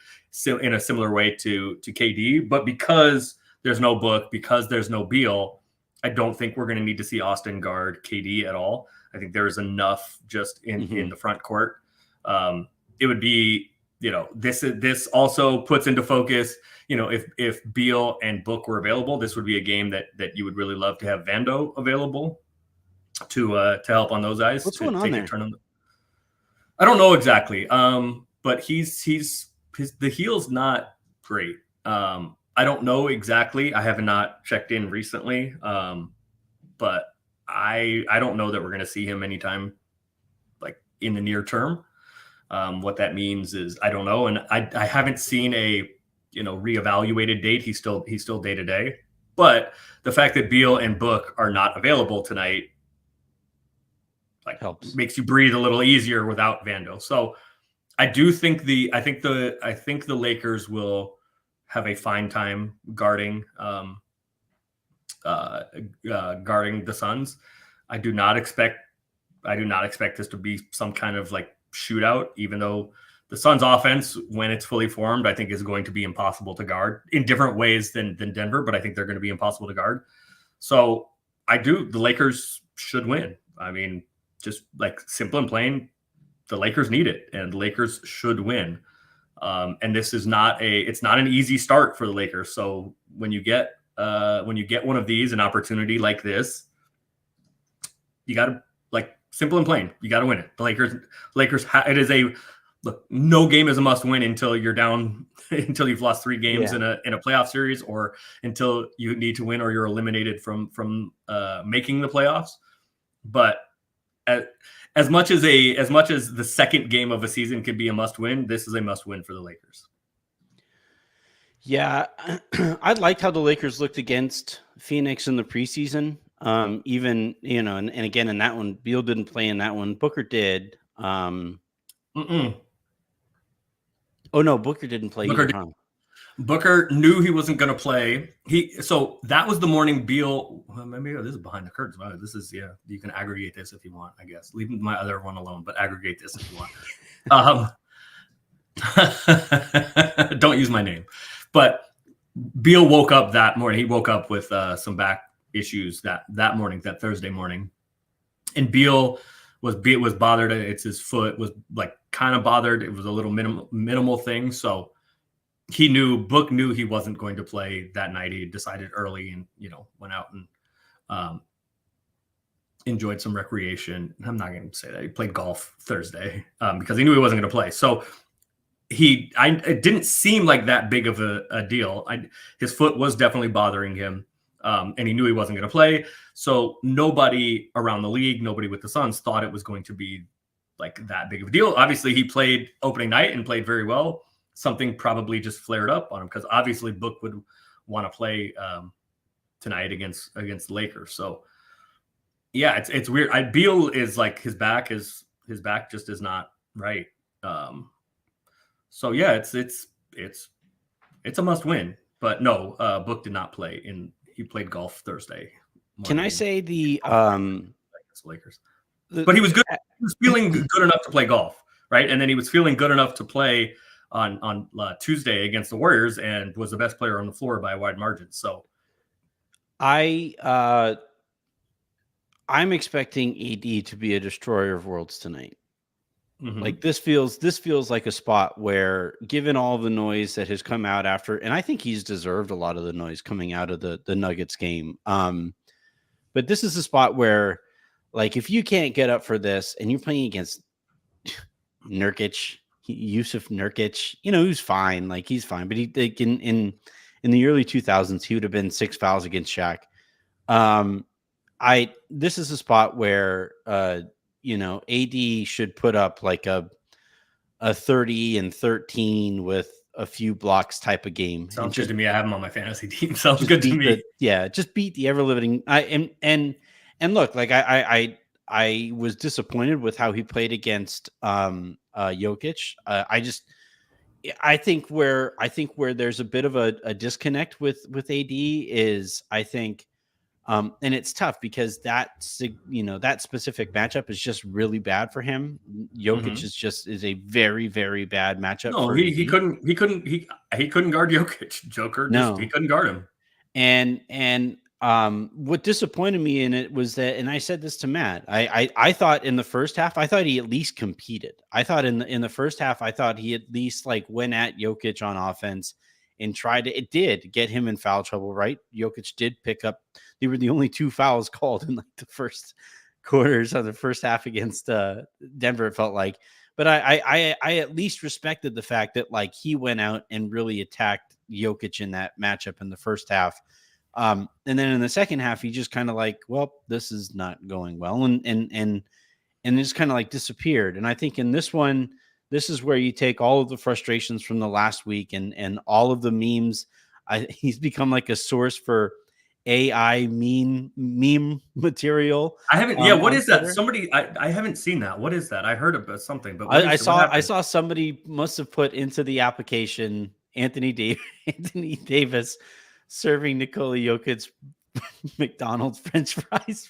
in a similar way to KD. But because there's no Book, because there's no Beal, I don't think we're going to need to see Austin guard KD at all. I think there is enough just in the front court. It would be, this also puts into focus, if Beal and Book were available, this would be a game that you would really love to have Vando available to help on those guys. What's going on there? I don't know exactly. But the heel's not great. I don't know exactly. I have not checked in recently. But I don't know that we're going to see him anytime like in the near term. What that means is I don't know. And I haven't seen a, reevaluated date. He's still day to day, but the fact that Beal and Book are not available tonight, helps, makes you breathe a little easier without Vando. So I do think the Lakers will have a fine time guarding the Suns. I do not expect this to be some kind of like shootout, even though the Suns offense, when it's fully formed, I think is going to be impossible to guard in different ways than Denver, but I think they're going to be impossible to guard. So the Lakers should win. I mean, just like simple and plain, the Lakers need it and the Lakers should win. And this is it's not an easy start for the Lakers. So when you get one of these, an opportunity like this, you got to, like, simple and plain, you got to win it. The Lakers, it is no game is a must win until you're down, until you've lost 3 games in a playoff series, or until you need to win or you're eliminated from making the playoffs. But as much as the second game of a season could be a must win, this is a must win for the Lakers. Yeah, I liked how the Lakers looked against Phoenix in the preseason. Even, and again, in that one, Beal didn't play in that one. Booker did. Oh no, Booker didn't play. Booker knew he wasn't going to play. So that was the morning Beal. Well, maybe this is behind the curtains. Wow, this is, you can aggregate this if you want, I guess. Leave my other one alone, but aggregate this if you want. Don't use my name. But Beal woke up that morning. He woke up with some back issues that morning, that Thursday morning. And Beal was bothered. It's his foot was like kind of bothered. It was a little minimal thing. So Book knew he wasn't going to play that night. He decided early and, went out and enjoyed some recreation. I'm not going to say that. He played golf Thursday because he knew he wasn't going to play. So it didn't seem like that big of a deal. His foot was definitely bothering him. And he knew he wasn't going to play. So nobody around the league, nobody with the Suns thought it was going to be like that big of a deal. Obviously he played opening night and played very well. Something probably just flared up on him because obviously Book would want to play tonight against the Lakers. So yeah, it's weird. Beal is like his back just is not right. So yeah, it's a must win. But no, Book did not play he played golf Thursday morning. Can I say the Lakers? But he was good. He was feeling good enough to play golf, right? And then he was feeling good enough to play on Tuesday against the Warriors and was the best player on the floor by a wide margin. So I'm expecting AD to be a destroyer of worlds tonight. Mm-hmm. Like this feels like a spot where, given all the noise that has come out after, and I think he's deserved a lot of the noise coming out of the Nuggets game. But this is a spot where, like, if you can't get up for this and you're playing against Yusuf Nurkic, who's fine. Like, he's fine, but in the early 2000s, he would have been 6 fouls against Shaq. This is a spot where, AD should put up like a 30 and 13 with a few blocks type of game. Sounds good to me. I have him on my fantasy team. Sounds good to me. Just beat the ever living. And look, like I was disappointed with how he played against Jokic. I think where there's a bit of a disconnect with AD is, I think. And it's tough because that specific matchup is just really bad for him. Jokic is a very, very bad matchup. No, he couldn't guard Jokic. He couldn't guard him. And What disappointed me in it was that, and I said this to Matt, I thought in the first half, I thought he at least competed. I thought in the first half, I thought he at least like went at Jokic on offense and tried to, it did get him in foul trouble, right? Jokic did pick up, they were the only 2 fouls called in like the first quarters of the first half against Denver, it felt like. But I at least respected the fact that like he went out and really attacked Jokic in that matchup in the first half. And then in the second half, he just kind of like, well, this is not going well, and just kind of like disappeared. And I think in this one, this is where you take all of the frustrations from the last week and all of the memes. He's become like a source for AI meme material. I haven't. Yeah, what is that? Somebody, I haven't seen that. What is that? I heard about something, but I saw somebody must have put into the application Anthony Davis serving Nikola Jokic McDonald's French fries.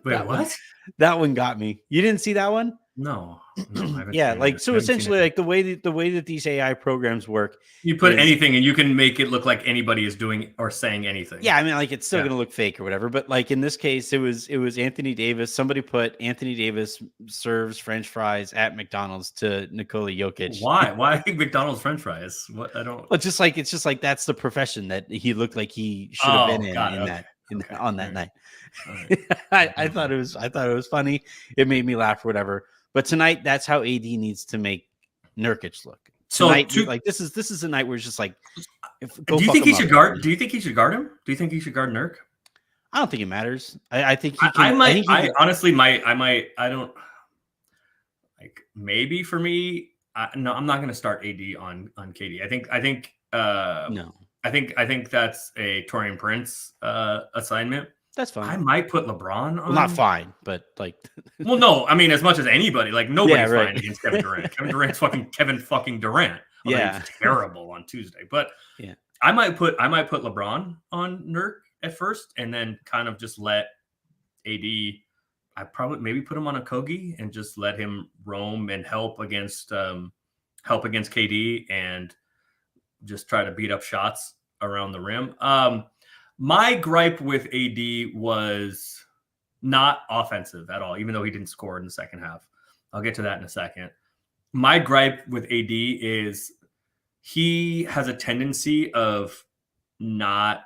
Wait, what? That one got me. You didn't see that one? No, I haven't. Yeah, like so essentially like the way that these AI programs work, you put anything and you can make it look like anybody is doing or saying anything. Yeah, I mean like it's still going to look fake or whatever, but like in this case it was Anthony Davis. Somebody put Anthony Davis serves French fries at McDonald's to Nikola Jokic. Why McDonald's French fries? What I don't. Well, it's just like that's the profession that he looked like he should have been in on that night. Right. I thought it was funny. It made me laugh or whatever. But tonight, that's how AD needs to make Nurkic look. Tonight, like this is a night where it's just like. Do you think he should guard? Do you think he should guard him? Do you think he should guard Nurk? I don't think it matters. I think he can. I honestly might. I don't like. Maybe for me, no. I'm not going to start AD on KD. I think. No. I think that's a Torian Prince assignment. That's fine. I might put LeBron on. Well, not fine, but like. Well, no, I mean as much as anybody. Like nobody's fine against Kevin Durant. Kevin Durant's Kevin fucking Durant. Yeah, he's terrible on Tuesday. But yeah, I might put LeBron on Nurk at first, and then kind of just let AD. I probably maybe put him on a Kogi and just let him roam and help against KD and just try to beat up shots around the rim. My gripe with AD was not offensive at all, even though he didn't score in the second half. I'll get to that in a second. My gripe with AD is he has a tendency of not,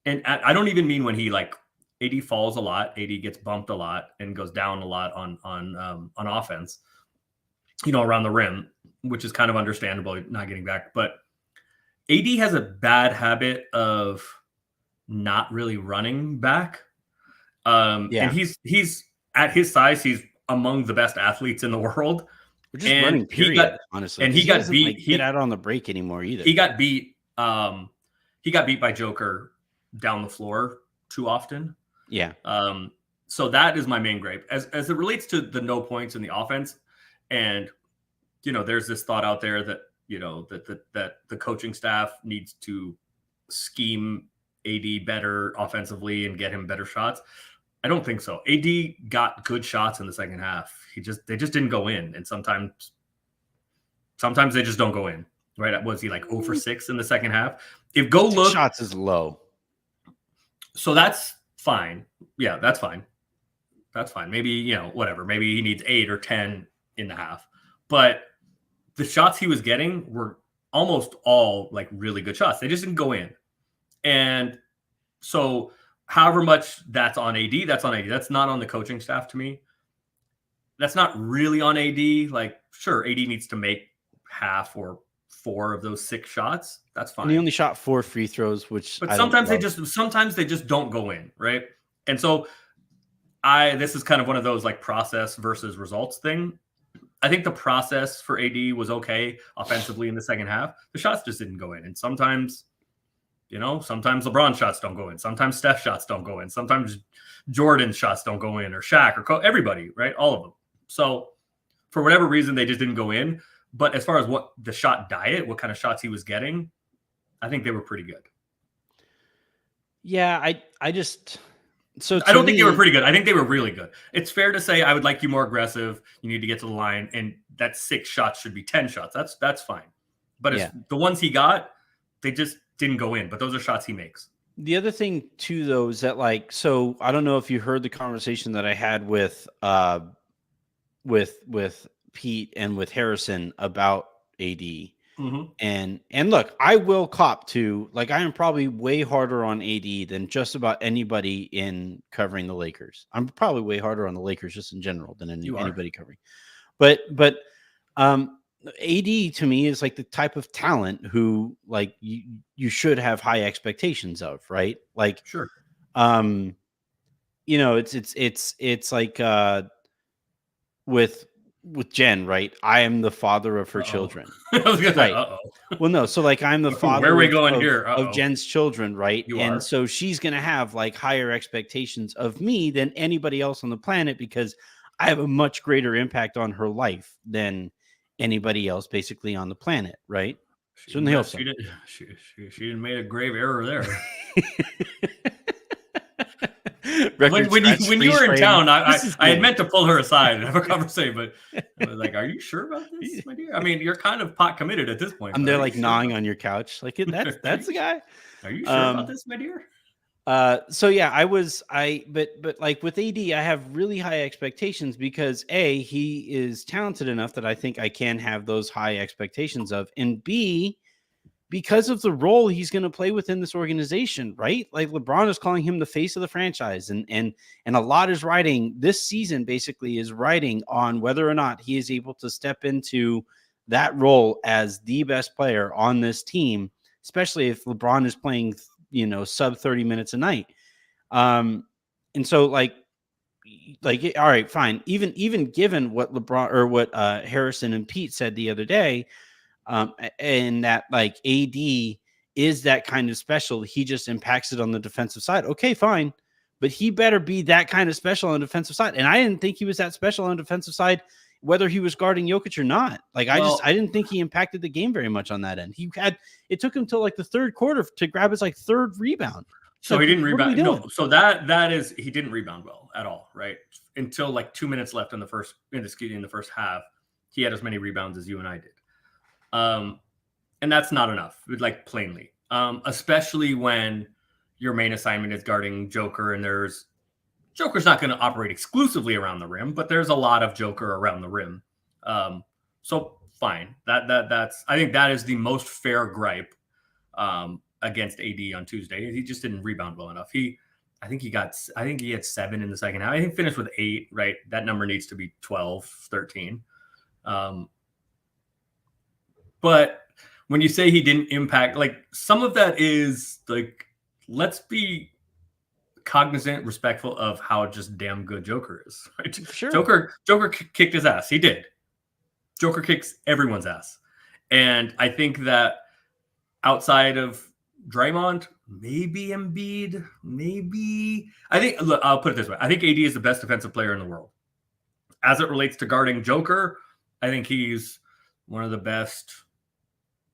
and I don't even mean when he like AD falls a lot, AD gets bumped a lot and goes down a lot on offense, around the rim, which is kind of understandable, not getting back. But AD has a bad habit of not really running back. And he's at his size, he's among the best athletes in the world. We're just running, period, honestly. And he got beat. He get out on the break anymore either. He got beat. He got beat by Joker down the floor too often. Yeah. So that is my main gripe as it relates to the no points in the offense. And there's this thought out there that that the coaching staff needs to scheme AD better offensively and get him better shots. I don't think so. AD got good shots in the second half. They just didn't go in, and sometimes they just don't go in. Right? Was he like 0 for 6 in the second half? If go look, shots is low, so that's fine. Yeah, that's fine. That's fine. Maybe whatever. Maybe he needs 8 or 10 in the half, but the shots he was getting were almost all like really good shots. They just didn't go in. And so however much that's on AD, that's on AD. That's not on the coaching staff to me. That's not really on AD. Like, sure, AD needs to make half or 4 of those 6 shots. That's fine. And he only shot 4 free throws, but sometimes they just don't go in, right? And so this is kind of one of those like process versus results thing. I think the process for AD was okay offensively in the second half. The shots just didn't go in. And sometimes sometimes LeBron shots don't go in. Sometimes Steph shots don't go in. Sometimes Jordan shots don't go in, or Shaq, or everybody, right? All of them. So for whatever reason, they just didn't go in. But as far as what the shot diet, what kind of shots he was getting, I think they were pretty good. Yeah, I don't think they were pretty good. I think they were really good. It's fair to say I would like you more aggressive. You need to get to the line, and that 6 shots should be 10 shots. That's fine. But the ones he got, they just didn't go in. But those are shots he makes. The other thing too, though, is that like, so I don't know if you heard the conversation that I had with Pete and with Harrison about AD. Mm-hmm. And look, I will cop to, like, I am probably way harder on AD than just about anybody in covering the Lakers. I'm probably way harder on the Lakers just in general than anybody covering. But AD to me is like the type of talent who, like, you should have high expectations of, right? Like, Sure. it's like with Jen, right? I am the father of her children. I was gonna say, Right. Well, no. So like I'm the father Where are we going here? of Jen's children, right? You and are. so she's going to have like higher expectations of me than anybody else on the planet because I have a much greater impact on her life than anybody else basically on the planet, right? She didn't make a grave error there. when you were in town, I had meant to pull her aside and have a conversation, but I was like, "Are you sure about this, my dear? I mean, you're kind of pot committed at this point." I'm there like gnawing on your couch, like that's the guy. Are you sure about this, my dear? So yeah, but like with AD, I have really high expectations because A, he is talented enough that I think I can have those high expectations of, and B, because of the role he's going to play within this organization, right? Like LeBron is calling him the face of the franchise, and a lot is riding this season. Basically, is riding on whether or not he is able to step into that role as the best player on this team, especially if LeBron is playing, sub 30 minutes a night. And so like, all right, fine. Even given what LeBron or what Harrison and Pete said the other day. And that like AD is that kind of special. He just impacts it on the defensive side. Okay, fine. But he better be that kind of special on the defensive side. And I didn't think he was that special on the defensive side, whether he was guarding Jokic or not. Like, I didn't think he impacted the game very much on that end. It took him till like the third quarter to grab his like third rebound. So like, he didn't rebound. No, so that is, he didn't rebound well at all, right? Until like 2 minutes left in the first half, he had as many rebounds as you and I did. And that's not enough, like plainly, especially when your main assignment is guarding Joker, and Joker's not going to operate exclusively around the rim, but there's a lot of Joker around the rim. So fine. That's, I think that is the most fair gripe, against AD on Tuesday. He just didn't rebound well enough. I think he had 7 in the second half. I think finished with 8, right? That number needs to be 12, 13. But when you say he didn't impact, like some of that is like, let's be cognizant, respectful of how just damn good Joker is. Right? Sure. Joker kicked his ass. He did. Joker kicks everyone's ass. And I think that outside of Draymond, maybe Embiid, look, I'll put it this way. I think AD is the best defensive player in the world. As it relates to guarding Joker, I think he's one of the best.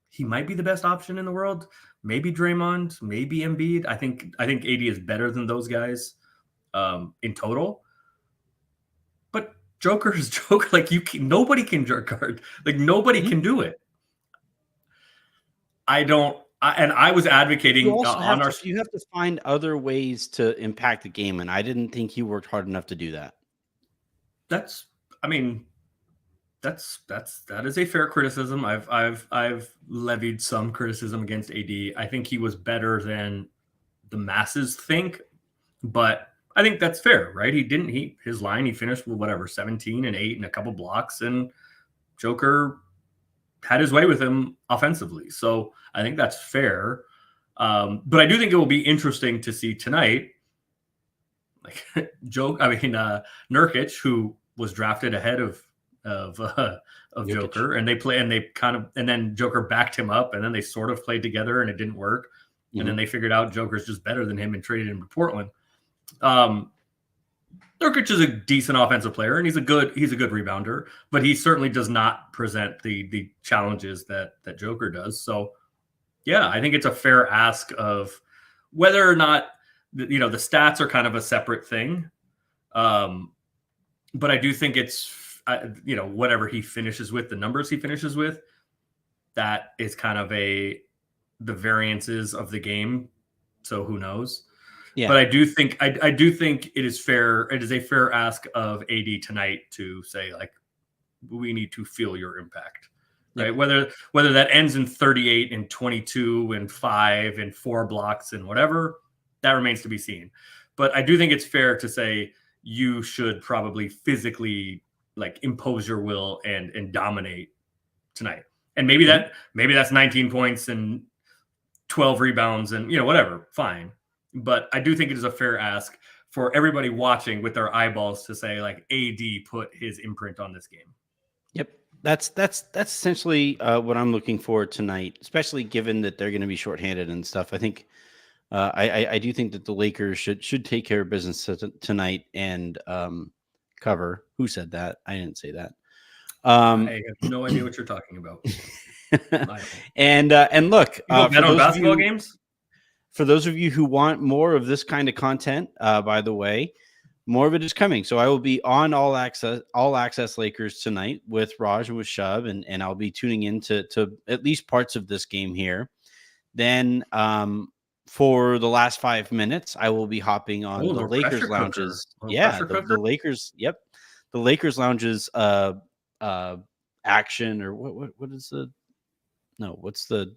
He might be the best option in the world. Maybe Draymond, maybe Embiid. I think AD is better than those guys in total. But Joker is Joker. Like nobody can guard. Like nobody can do it. I was advocating you have to find other ways to impact the game, and I didn't think he worked hard enough to do that. That is a fair criticism. I've levied some criticism against AD. I think he was better than the masses think, but I think that's fair, right? He finished with whatever, 17 and 8 and a couple blocks, and Joker had his way with him offensively. So I think that's fair. But I do think it will be interesting to see tonight, like Nurkic, who was drafted ahead of Joker, and then Joker backed him up, and then they sort of played together, and it didn't work. Mm-hmm. And then they figured out Joker's just better than him and traded him to Portland. Nurkic is a decent offensive player, and he's a good rebounder, but he certainly does not present the challenges that Joker does. So yeah, I think it's a fair ask of whether or not, the stats are kind of a separate thing. But I do think it's, whatever he finishes with, the numbers he finishes with, that is kind of the variances of the game So who knows? Yeah. But I do think it is fair. It is a fair ask of AD tonight to say, like, we need to feel your impact, right? Whether that ends in 38 and 22 and 5 and 4 blocks and whatever, that remains to be seen. But I do think it's fair to say you should probably physically like impose your will and dominate tonight. And maybe that's 19 points and 12 rebounds and, you know, whatever, fine. But I do think it is a fair ask for everybody watching with their eyeballs to say, like, AD put his imprint on this game. Yep. That's essentially what I'm looking for tonight, especially given that they're going to be shorthanded and stuff. I think I do think that the Lakers should take care of business tonight and cover. Who said that? I didn't say that. I have no idea what you're talking about. And look, bet on basketball games. For those of you who want more of this kind of content, by the way, more of it is coming. So I will be on All Access Lakers tonight with Raj and with Shub, and I'll be tuning in to at least parts of this game here. Then for the last 5 minutes, I will be hopping on the Lakers lounges. Yeah, the Lakers. Yep, the Lakers lounges. Action or what is the? No, what's the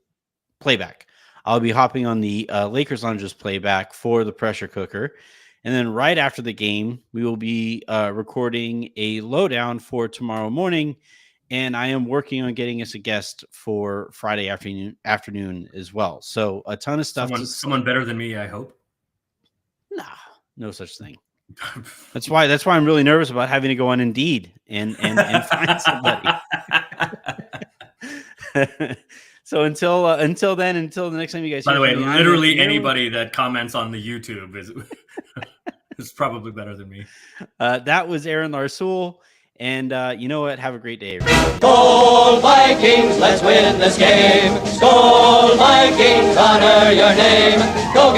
playback? I'll be hopping on the Lakers lounges playback for the pressure cooker. And then right after the game, we will be recording a lowdown for tomorrow morning. And I am working on getting us a guest for Friday afternoon as well. So a ton of stuff. Someone better than me, I hope. Nah, no such thing. That's why I'm really nervous about having to go on Indeed and find somebody. So until the next time you guys. By the way, literally anybody that comments on the YouTube is probably better than me. That was Aaron Larsuel, and you know what? Have a great day, everybody. Skol Vikings, let's win this game. Skol Vikings, honor your name. Go get